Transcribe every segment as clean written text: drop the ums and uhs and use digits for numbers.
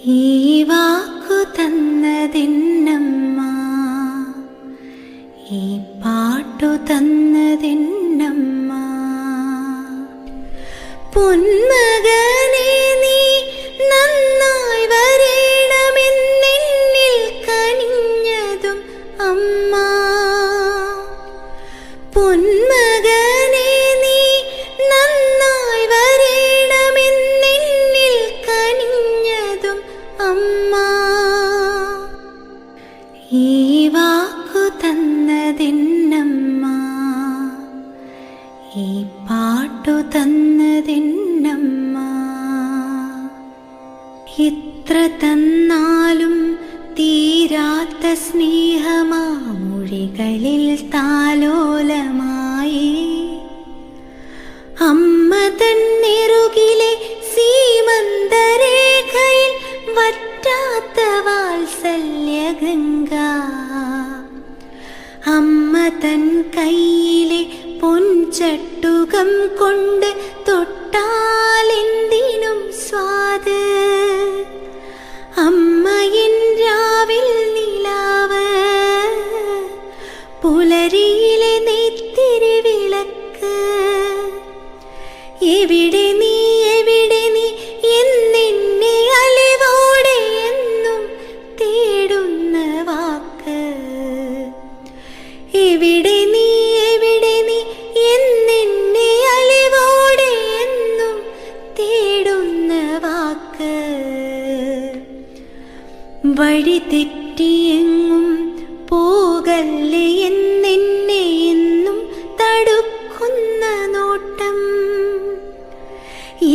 ഈ വാക്കു തന്നതിന്നമ്മ, ഈ പാട്ടു തന്നതിന്നമ്മ. പൊന്മകനെ നീ നന്നായി വരേണമെന്നെന്നിൽ കനിഞ്ഞതും അമ്മ. പൊന്മകനെ നീ നന്നായി വരേണമെന്നെന്നിൽ കനിഞ്ഞതും അമ്മ. ഈ വാക്കു തന്നതിന്നമ്മ, ഈ പാട്ടു തന്നതിന്നമ്മ. ഇത്ര തന്നാലും തീരാത്ത സ്നേഹമാമൊഴികളിൽ താലോലമായി അമ്മ തൻ നെറുകിലെ സീമന്തരേഖയിൽ വറ്റാത്ത വാത്സല്യഗംഗ. അമ്മ തൻ കയ്യിലെ പൊൻചട്ടുകം കൊണ്ട് തൊട്ടാലെന്തിനും സ്വാദ്. അമ്മയിൻ രാവിൽ നിലാവ്, പുലരിയിലെ നെയ്ത്തിരി വിളക്ക്. എവിടെ നീ എവിടെ നീ എന്നെന്നെ അലിവോടെ എന്നും തേടുന്ന വാക്ക്. എവിടെ നീ എവിടെ നീ എന്നെന്നെ അലിവോടെ എന്നും തേടുന്ന വാക്ക്. വഴി തെറ്റിയെങ്ങും പോകല്ലേ എന്നെന്നെ എന്നും തടുക്കുന്ന നോട്ടം.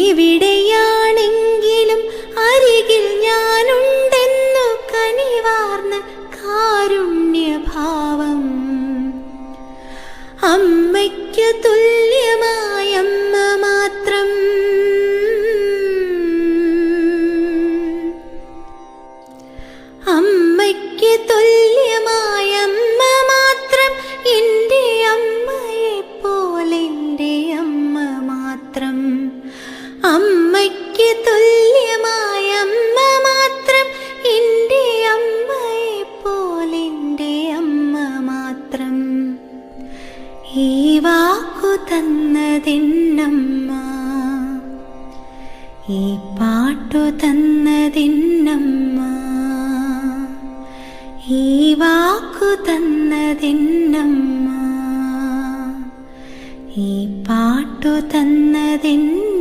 എവിടെയാണെങ്കിലും അരികിൽ ഞാനുണ്ടെന്നു കനിവാർന്ന കാരുണ്യഭാവം. അമ്മയ്ക്കു തുല്യമായ അമ്മ മാത്രം, അമ്മയ്ക്ക് തുല്യമായ അമ്മ മാത്രം. എൻ്റെ അമ്മയെ പോലെ എൻ്റെ അമ്മ മാത്രം. അമ്മയ്ക്ക് തുല്യമായ അമ്മ മാത്രം, എൻ്റെ അമ്മയെ പോലെ എൻ്റെ അമ്മ മാത്രം. ഈ വാക്കു തന്നതിന്നമ്മ, ഈ പാട്ടു തന്നതിന്നമ്മ. ഈ വാക്കു തന്നതിന്നമ്മ, ഈ പാട്ടു തന്നതിന്നമ്മ.